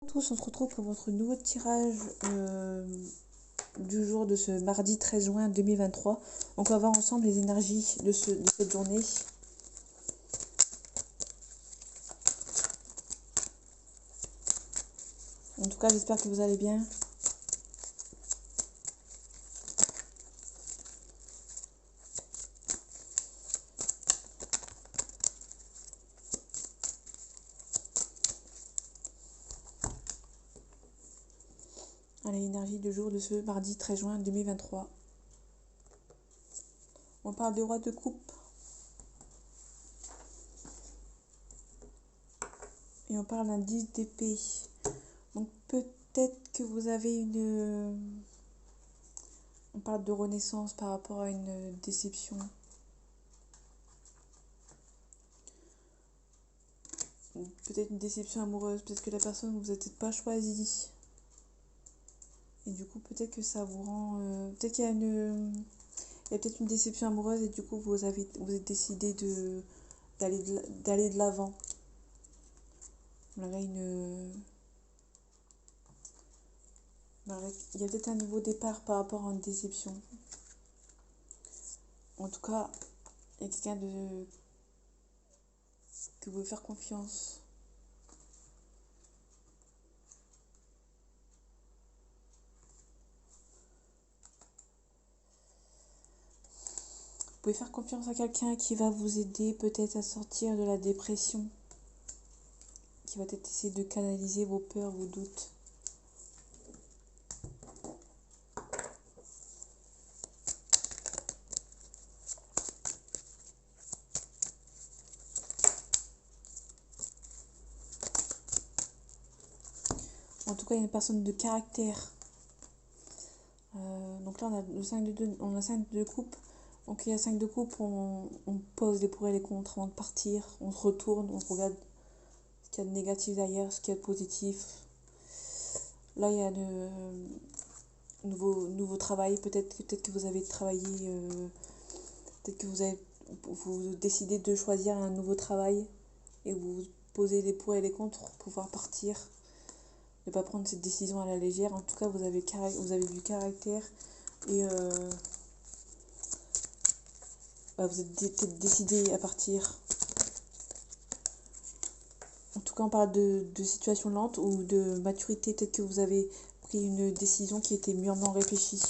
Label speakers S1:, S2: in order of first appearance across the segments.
S1: Tous, on se retrouve pour votre nouveau tirage du jour de ce mardi 13 juin 2023. Donc on va voir ensemble les énergies de cette journée. En tout cas, j'espère que vous allez bien. Allez, énergie du jour de ce mardi 13 juin 2023. On parle des rois de coupe. Et on parle d'un 10 d'épée. Donc peut-être que vous avez une... On parle de renaissance par rapport à une déception. Peut-être une déception amoureuse. Peut-être que la personne vous n'avez peut-être pas choisie. Et du coup, peut-être que ça vous rend... peut-être qu'il y a une... Il y a peut-être une déception amoureuse et du coup, vous êtes décidé d'aller de l'avant. Malgré une... Il y a peut-être un nouveau départ par rapport à une déception. En tout cas, il y a quelqu'un que vous pouvez faire confiance. Vous pouvez faire confiance à quelqu'un qui va vous aider peut-être à sortir de la dépression. Qui va peut-être essayer de canaliser vos peurs, vos doutes. En tout cas, il y a une personne de caractère. Donc là, on a le 5 de coupe. Donc il y a 5 de coupe, on pose les pour et les contre avant de partir. On se retourne, on regarde ce qu'il y a de négatif derrière, ce qu'il y a de positif. Là, il y a de nouveau travail. Peut-être que vous avez travaillé, peut-être que vous décidez de choisir un nouveau travail et vous posez les pour et les contre pour pouvoir partir. Ne pas prendre cette décision à la légère. En tout cas, vous avez du caractère et vous êtes peut-être décidé à partir. En tout cas, on parle de situation lente ou de maturité. Peut-être que vous avez pris une décision qui était mûrement réfléchie.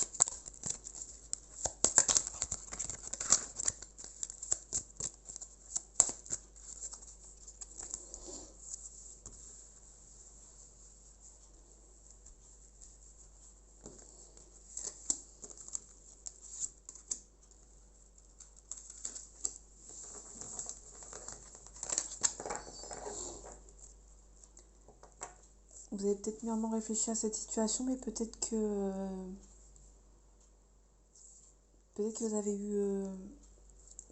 S1: Vous avez peut-être mûrement réfléchi à cette situation, mais peut-être que vous avez eu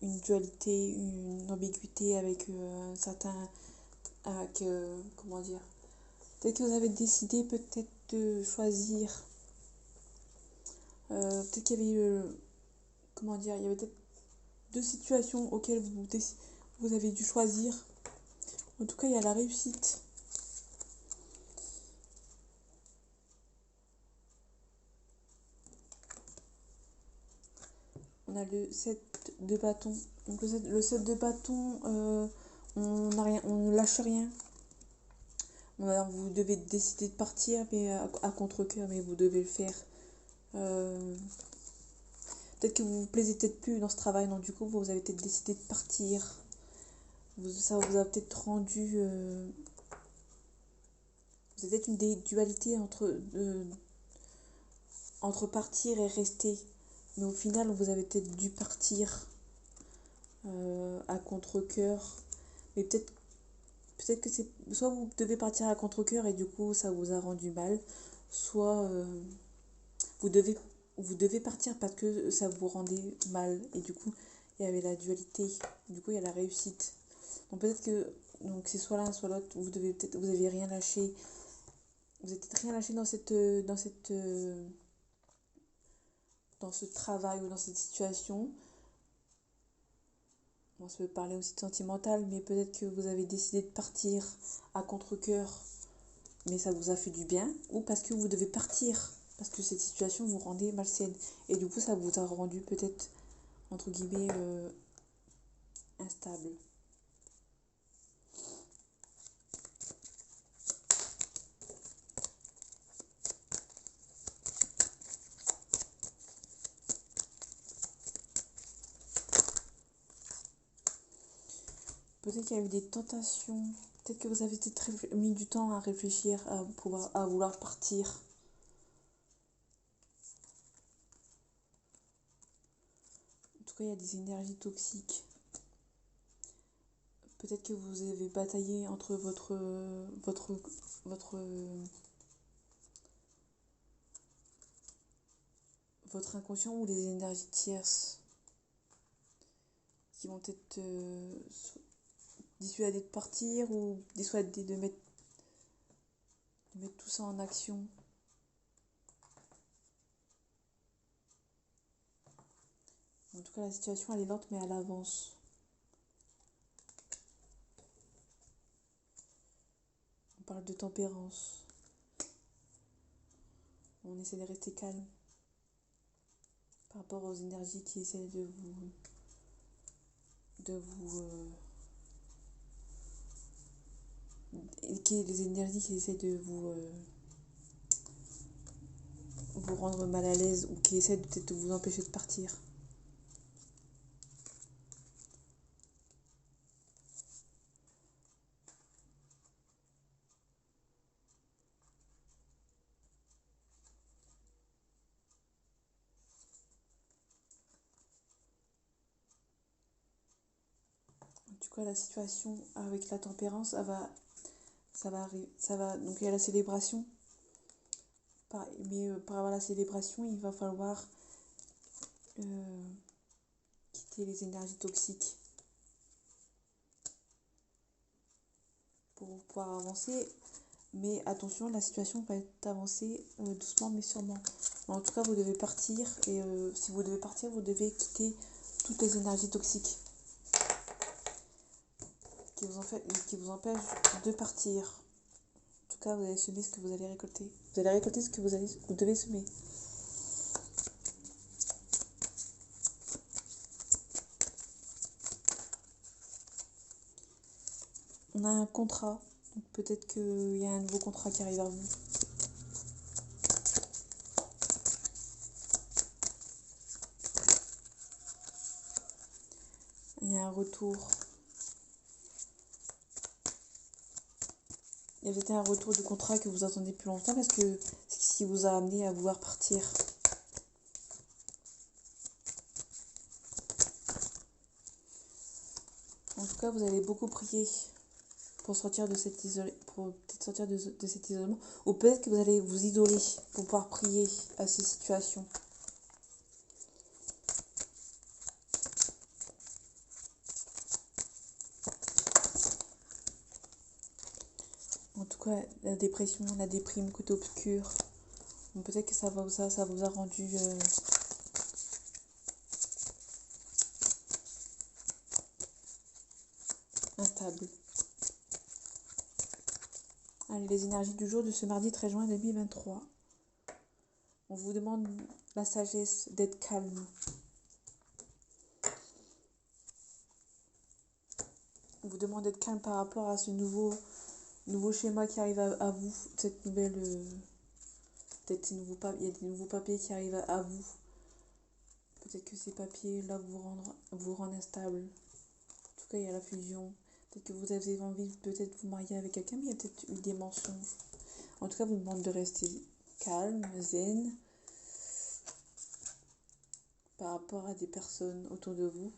S1: une dualité, une ambiguïté avec un certain... Avec, comment dire? Peut-être que vous avez décidé peut-être de choisir... peut-être qu'il y avait eu... comment dire? Il y avait peut-être deux situations auxquelles vous avez dû choisir. En tout cas, il y a la réussite. On a le 7 de bâton. Donc le 7 de bâton, on ne lâche rien. Vous devez décider de partir, mais à contre-cœur, mais vous devez le faire. Peut-être que vous vous plaisez peut-être plus dans ce travail, donc du coup vous avez peut-être décidé de partir. Ça vous a peut-être rendu... vous avez peut-être une dualité entre partir et rester. Mais au final, vous avez peut-être dû partir à contre-cœur. Mais peut-être que c'est... Soit vous devez partir à contre-cœur et du coup ça vous a rendu mal. Soit vous devez partir parce que ça vous rendait mal. Et du coup, il y avait la dualité. Du coup, il y a la réussite. Donc peut-être que c'est soit l'un, soit l'autre. Vous avez rien lâché. Vous avez peut-être rien lâché dans ce travail ou dans cette situation. On se peut parler aussi de sentimental, mais peut-être que vous avez décidé de partir à contre-cœur mais ça vous a fait du bien, ou parce que vous devez partir, parce que cette situation vous rendait malsaine. Et du coup, ça vous a rendu peut-être, entre guillemets, instable. Peut-être qu'il y a eu des tentations, peut-être que vous avez peut-être mis du temps à réfléchir, à vouloir partir. En tout cas, il y a des énergies toxiques. Peut-être que vous avez bataillé entre votre inconscient ou les énergies tierces qui vont peut-être dissuader de partir ou dissuader de mettre tout ça en action. En tout cas, la situation elle est lente mais elle avance. On parle de tempérance. On essaie de rester calme par rapport aux énergies qui essaient les énergies qui essaient de vous rendre mal à l'aise ou qui essaient peut-être de vous empêcher de partir. En tout cas, la situation avec la tempérance, donc il y a la célébration. Mais pour avoir la célébration, il va falloir quitter les énergies toxiques pour pouvoir avancer. Mais attention, la situation va être avancée doucement mais sûrement. En tout cas, vous devez partir et si vous devez partir, vous devez quitter toutes les énergies toxiques qui vous empêchent de partir. En tout cas, vous allez semer ce que vous allez récolter. Vous allez récolter ce que vous devez semer. On a un contrat, donc peut-être qu'il y a un nouveau contrat qui arrive à vous. Il y a un retour. Il y a peut-être un retour du contrat que vous attendez plus longtemps parce que c'est ce qui vous a amené à vouloir partir. En tout cas, vous allez beaucoup prier pour sortir de cet cet isolement. Ou peut-être que vous allez vous isoler pour pouvoir prier à ces situations. En tout cas, la dépression, la déprime, côté obscur. Donc peut-être que ça vous a rendu instable. Allez, les énergies du jour de ce mardi 13 juin 2023. On vous demande la sagesse d'être calme. On vous demande d'être calme par rapport à ce nouveau schéma qui arrive à vous, cette nouvelle... peut-être il y a des nouveaux papiers qui arrivent à vous. Peut-être que ces papiers-là vous rendent instable. En tout cas, il y a la fusion. Peut-être que vous avez envie de peut-être vous marier avec quelqu'un, mais il y a peut-être eu des mensonges. En tout cas, vous demande de rester calme, zen, par rapport à des personnes autour de vous.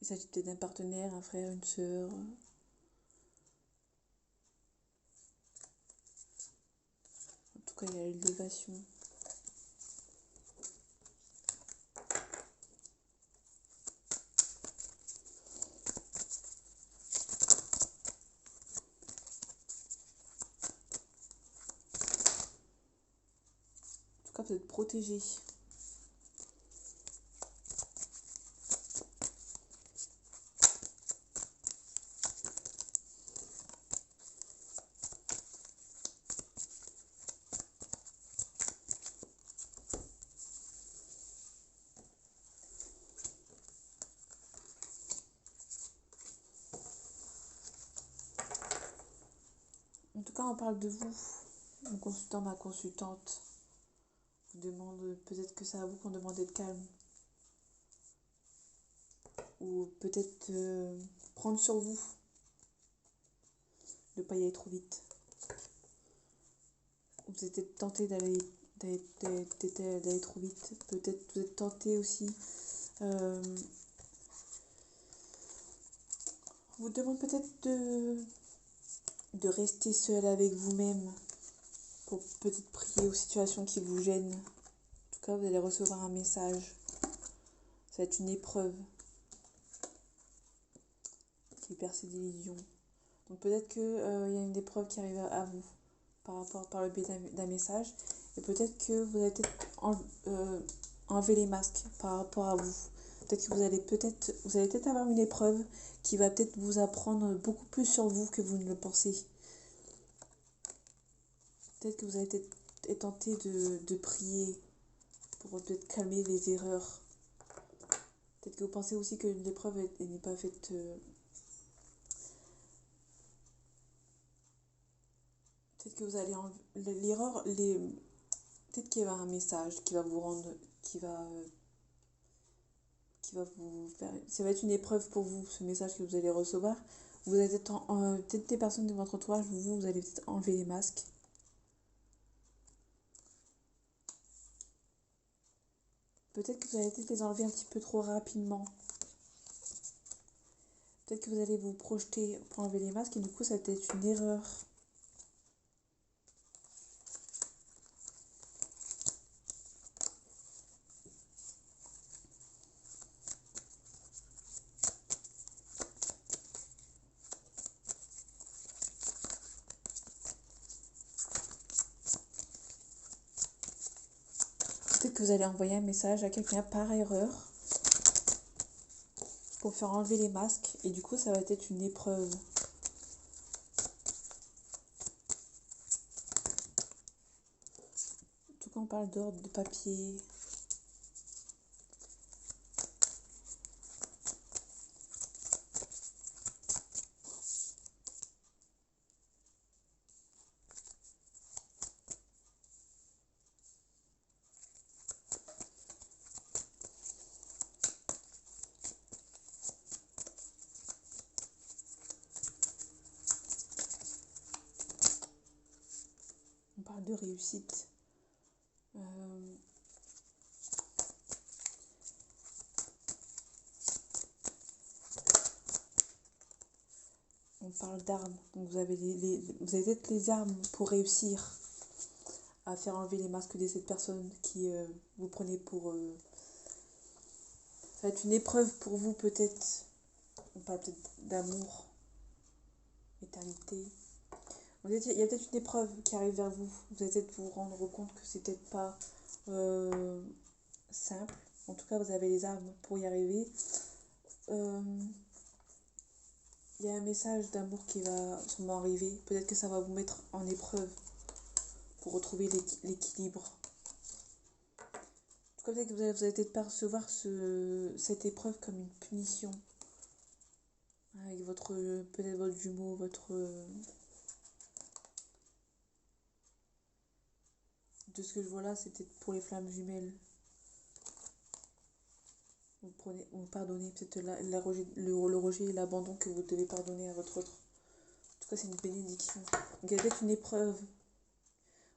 S1: Il s'agit peut-être d'un partenaire, un frère, une sœur. En tout cas, il y a l'élévation. En tout cas, vous êtes protégé. cas, on parle de vous. Mon consultant, ma consultante vous demande, peut-être que c'est à vous qu'on demande d'être calme. Ou peut-être prendre sur vous, de ne pas y aller trop vite. Vous êtes peut-être tenté d'aller trop vite. Peut-être vous êtes tenté aussi. Vous demande peut-être de rester seul avec vous-même pour peut-être prier aux situations qui vous gênent. En tout cas, vous allez recevoir un message. Ça va être une épreuve qui perce des illusions. Donc peut-être qu'il y a une épreuve qui arrive à vous par le biais d'un message. Et peut-être que vous allez peut-être enlever les masques par rapport à vous. Peut-être que vous allez peut-être avoir une épreuve qui va peut-être vous apprendre beaucoup plus sur vous que vous ne le pensez. Peut-être que vous allez être tenté de prier pour peut-être calmer les erreurs. Peut-être que vous pensez aussi que l'épreuve n'est pas faite. Peut-être que vous allez l'erreur, peut-être qu'il y a un message qui va vous rendre, qui va vous faire. Ça va être une épreuve pour vous, ce message que vous allez recevoir. Vous allez peut-être des personnes de votre entourage, vous allez peut-être enlever les masques. Peut-être que vous allez peut-être les enlever un petit peu trop rapidement. Peut-être que vous allez vous projeter pour enlever les masques et du coup ça va être une erreur. Peut-être que vous allez envoyer un message à quelqu'un par erreur pour faire enlever les masques et du coup ça va être une épreuve. Tout quand on parle d'ordre, de papier. On parle de réussite. On parle d'armes. Donc vous avez vous avez peut-être les armes pour réussir à faire enlever les masques de cette personne qui vous prenez pour. Ça va être une épreuve pour vous peut-être. On parle peut-être d'amour, éternité. Il y a peut-être une épreuve qui arrive vers vous. Vous allez peut-être vous rendre compte que c'est peut-être pas simple. En tout cas, vous avez les armes pour y arriver. Il y a un message d'amour qui va sûrement arriver. Peut-être que ça va vous mettre en épreuve pour retrouver l'équilibre. En tout cas, peut-être que vous allez peut-être percevoir cette épreuve comme une punition. Avec peut-être votre jumeau, de ce que je vois là, c'est peut-être pour les flammes jumelles. Vous pardonnez peut-être le rejet et l'abandon que vous devez pardonner à votre autre. En tout cas, c'est une bénédiction. Donc, il y a peut-être une épreuve.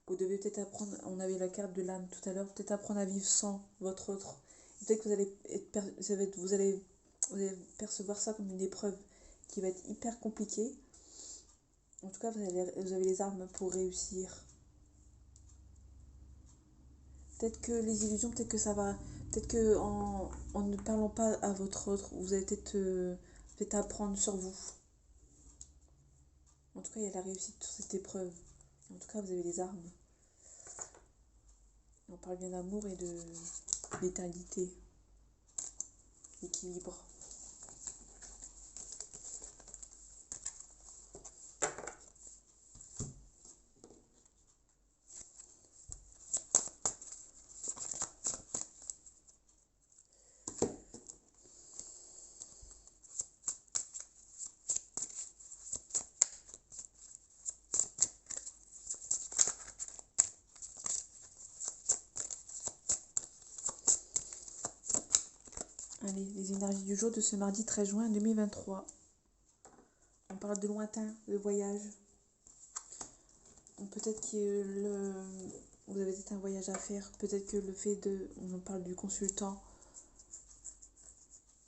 S1: Vous devez peut-être apprendre, on avait la carte de l'âme tout à l'heure, peut-être apprendre à vivre sans votre autre. Peut-être que vous allez percevoir ça comme une épreuve qui va être hyper compliquée. En tout cas, vous avez les armes pour réussir. Peut-être que les illusions, peut-être que ça va. Peut-être que en ne parlant pas à votre autre, vous allez peut-être apprendre sur vous. En tout cas, il y a la réussite sur cette épreuve. En tout cas, vous avez les armes. On parle bien d'amour et de vitalité, d'équilibre. Allez, les énergies du jour de ce mardi 13 juin 2023. On parle de lointain, de voyage. Peut-être que vous avez peut-être un voyage à faire. Peut-être que le fait de... On en parle du consultant.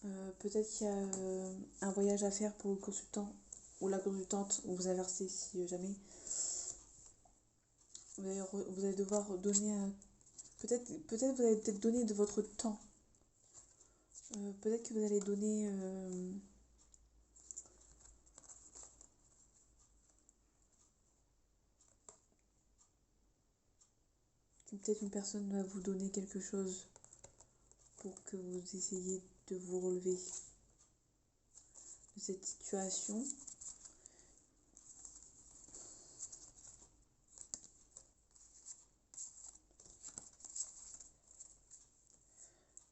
S1: Peut-être qu'il y a un voyage à faire pour le consultant ou la consultante, ou vous inversez si jamais. Vous allez devoir donner un... Peut-être vous allez peut-être donner de votre temps. Peut-être que vous allez donner... Peut-être une personne va vous donner quelque chose pour que vous essayiez de vous relever de cette situation.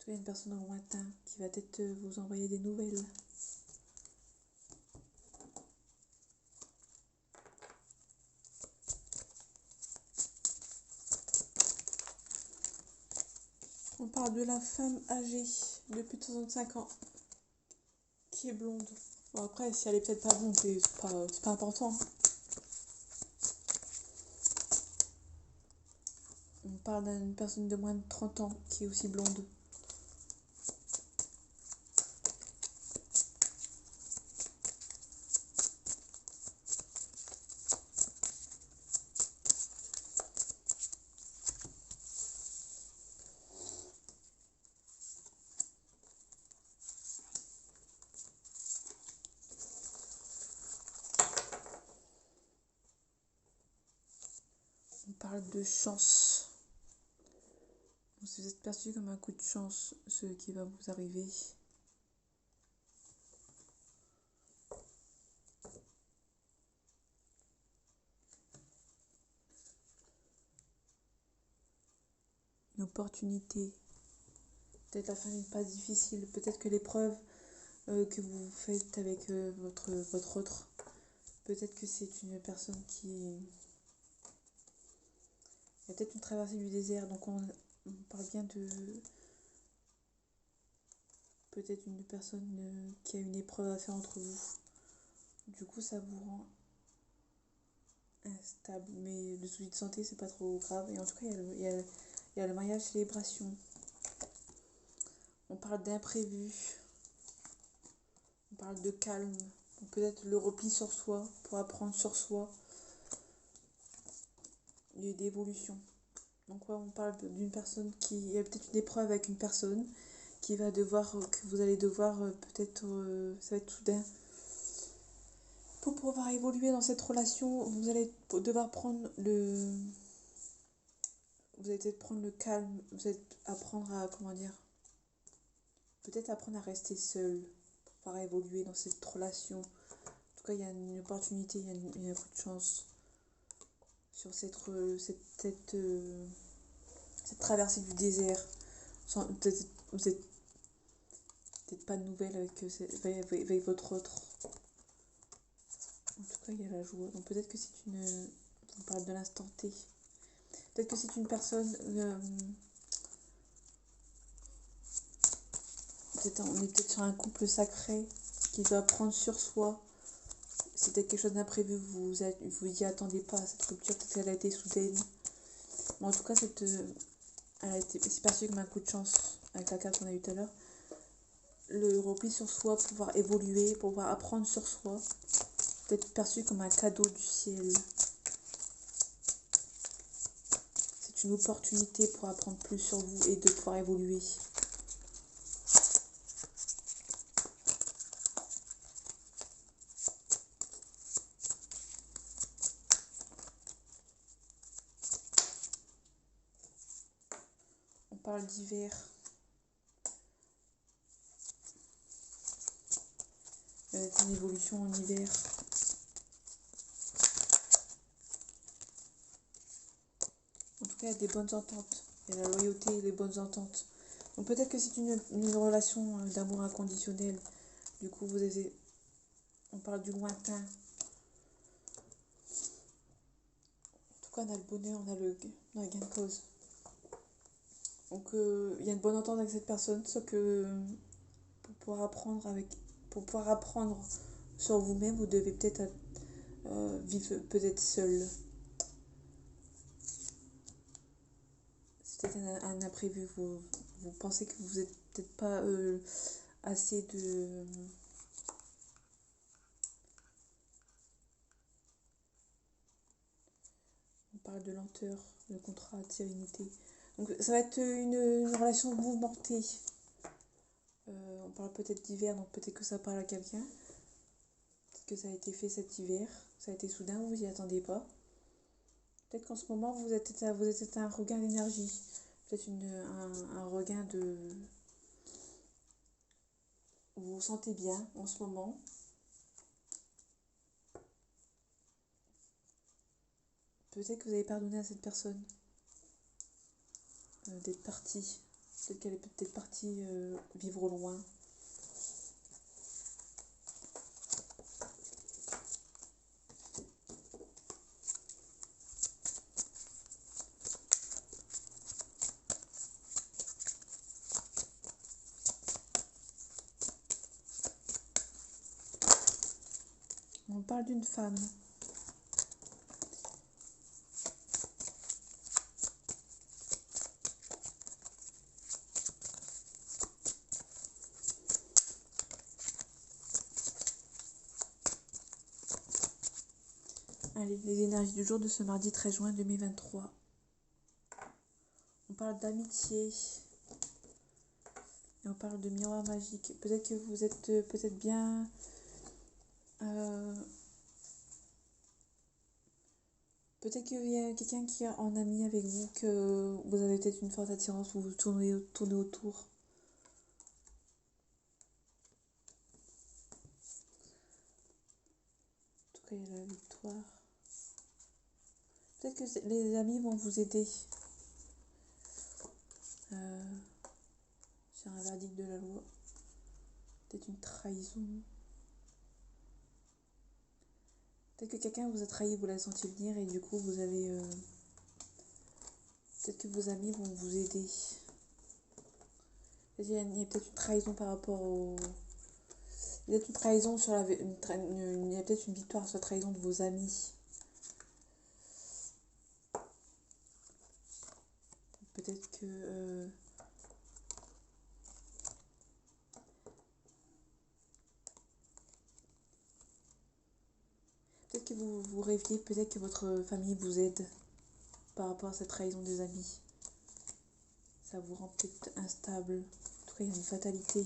S1: Il y a une personne au lointain qui va peut-être vous envoyer des nouvelles. On parle de la femme âgée de plus de 65 ans qui est blonde. Bon, après, si elle est peut-être pas blonde, c'est pas important. On parle d'une personne de moins de 30 ans qui est aussi blonde. On parle de chance. Si vous êtes perçu comme un coup de chance, ce qui va vous arriver. Une opportunité. Peut-être la fin d'une passe difficile. Peut-être que l'épreuve que vous faites avec votre autre, peut-être que c'est une personne qui... Il y a peut-être une traversée du désert, donc on parle bien de... Peut-être une personne qui a une épreuve à faire entre vous. Du coup, ça vous rend instable. Mais le souci de santé, c'est pas trop grave. Et en tout cas, il y a le mariage célébration. On parle d'imprévu. On parle de calme. Peut-être le repli sur soi, pour apprendre sur soi. Et d'évolution. Donc ouais, on parle d'une personne qui... Il y a peut-être une épreuve avec une personne qui va devoir... que vous allez devoir peut-être... ça va être soudain. Pour pouvoir évoluer dans cette relation, vous allez devoir prendre le... Vous allez peut-être prendre le calme. Vous allez apprendre à... Comment dire? Peut-être apprendre à rester seul. Pour pouvoir évoluer dans cette relation. En tout cas, il y a une opportunité, il y a un coup de chance sur cette traversée du désert. Vous n'êtes peut-être pas de nouvelles avec votre autre. En tout cas, il y a la joie. Donc peut-être que c'est une... On parle de l'instant T. Peut-être que c'est une personne... on est peut-être sur un couple sacré qui doit prendre sur soi. C'est peut-être quelque chose d'imprévu, vous y attendez pas à cette rupture, peut-être qu'elle a été soudaine. Bon, en tout cas, c'est perçu comme un coup de chance avec la carte qu'on a eu tout à l'heure. Le repli sur soi, pouvoir évoluer, pouvoir apprendre sur soi, peut-être perçu comme un cadeau du ciel. C'est une opportunité pour apprendre plus sur vous et de pouvoir évoluer. On parle d'hiver. Une évolution en hiver. En tout cas, il y a des bonnes ententes. Il y a la loyauté et les bonnes ententes. Donc peut-être que c'est une relation d'amour inconditionnel. Du coup, on parle du lointain. En tout cas, on a le bonheur, on a le gain de cause. Donc il y a une bonne entente avec cette personne, sauf que pour pouvoir apprendre sur vous-même, vous devez peut-être vivre peut-être seul. C'est peut-être un imprévu. Vous pensez que vous n'êtes peut-être pas assez de... On parle de lenteur, de contrat, de sérénité. Donc ça va être une relation mouvementée. On parle peut-être d'hiver, donc peut-être que ça parle à quelqu'un. Peut-être que ça a été fait cet hiver. Ça a été soudain, vous vous y attendez pas. Peut-être qu'en ce moment, vous êtes un regain d'énergie. Peut-être un regain de... Vous vous sentez bien en ce moment. Peut-être que vous avez pardonné à cette personne d'être partie. Peut-être qu'elle est peut-être partie vivre au loin. On parle d'une femme. Allez, les énergies du jour de ce mardi 13 juin 2023. On parle d'amitié. Et on parle de miroir magique. Peut-être que vous êtes peut-être bien... peut-être qu'il y a quelqu'un qui est en ami avec vous, que vous avez peut-être une forte attirance, vous vous tournez autour. En tout cas, il y a la victoire. Peut-être que les amis vont vous aider. Sur un verdict de la loi. Peut-être une trahison. Peut-être que quelqu'un vous a trahi, vous l'avez senti venir et du coup vous avez... peut-être que vos amis vont vous aider. Il y a peut-être une trahison par rapport au... Il y a peut-être une trahison sur il y a peut-être une victoire sur la trahison de vos amis. Peut-être que... peut-être que vous rêviez, peut-être que votre famille vous aide par rapport à cette trahison des amis. Ça vous rend peut-être instable. En tout cas, il y a une fatalité.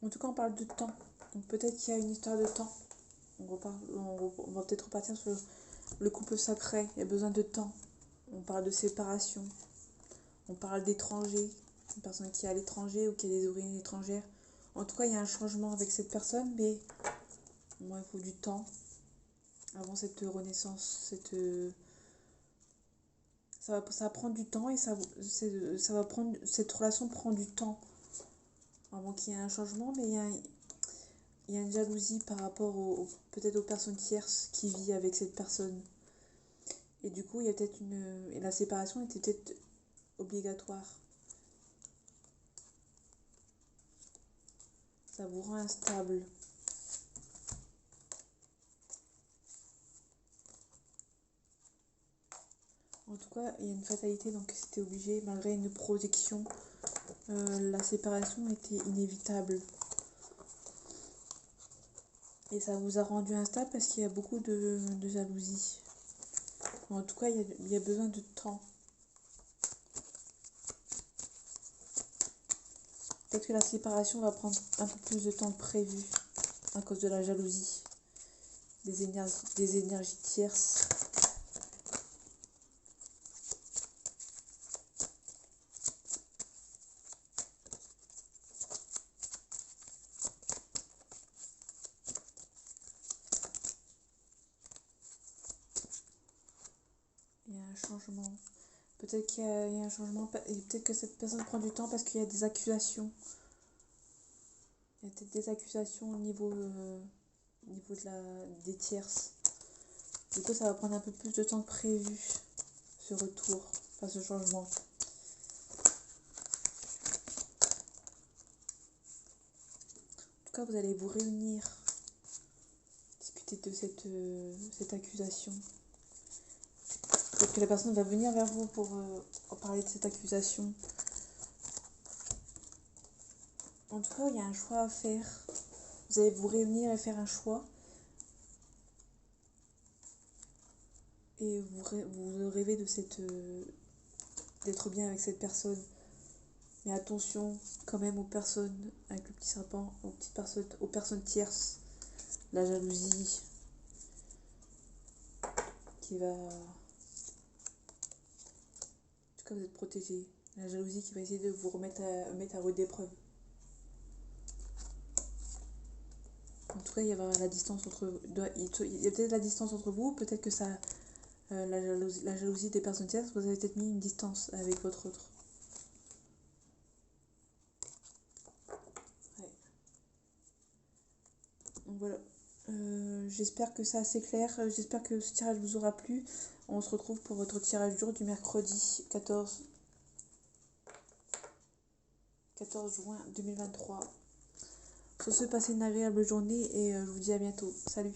S1: En tout cas, on parle de temps. Donc peut-être qu'il y a une histoire de temps. On va peut-être repartir sur le couple sacré. Il y a besoin de temps. On parle de séparation. On parle d'étranger. Une personne qui est à l'étranger ou qui a des origines étrangères. En tout cas, il y a un changement avec cette personne, mais moi, il faut du temps avant cette renaissance. Ça va prendre du temps et cette relation prend du temps avant qu'il y ait un changement, mais il y a une jalousie par rapport peut-être aux personnes tierces qui vivent avec cette personne. Et du coup, il y a peut-être et la séparation était peut-être obligatoire. Ça vous rend instable. En tout cas, il y a une fatalité, donc c'était obligé, malgré une protection, la séparation était inévitable. Et ça vous a rendu instable parce qu'il y a beaucoup de jalousie. En tout cas, il y a besoin de temps. Peut-être que la séparation va prendre un peu plus de temps que prévu à cause de la jalousie, des énergies tierces. Peut-être il y a un changement, et peut-être que cette personne prend du temps parce qu'il y a des accusations. Il y a peut-être des accusations au niveau des tierces. Du coup, ça va prendre un peu plus de temps que prévu, ce retour, enfin ce changement. En tout cas, vous allez vous réunir, discuter de cette accusation. Peut-être que la personne va venir vers vous pour parler de cette accusation. En tout cas, il y a un choix à faire. Vous allez vous réunir et faire un choix. Et vous rêvez d'être bien avec cette personne. Mais attention quand même aux personnes avec le petit serpent, aux personnes tierces. La jalousie qui va... En tout cas, vous êtes protégé. La jalousie qui va essayer de vous mettre à rude épreuve. En tout cas, il y a la distance entre... Il y a peut-être la distance entre vous, peut-être que ça... la jalousie des personnes tierces, vous avez peut-être mis une distance avec votre autre. Ouais. Donc voilà. J'espère que c'est assez clair. J'espère que ce tirage vous aura plu. On se retrouve pour votre tirage du jour du mercredi 14 juin 2023. Sur ce, passez une agréable journée et je vous dis à bientôt. Salut!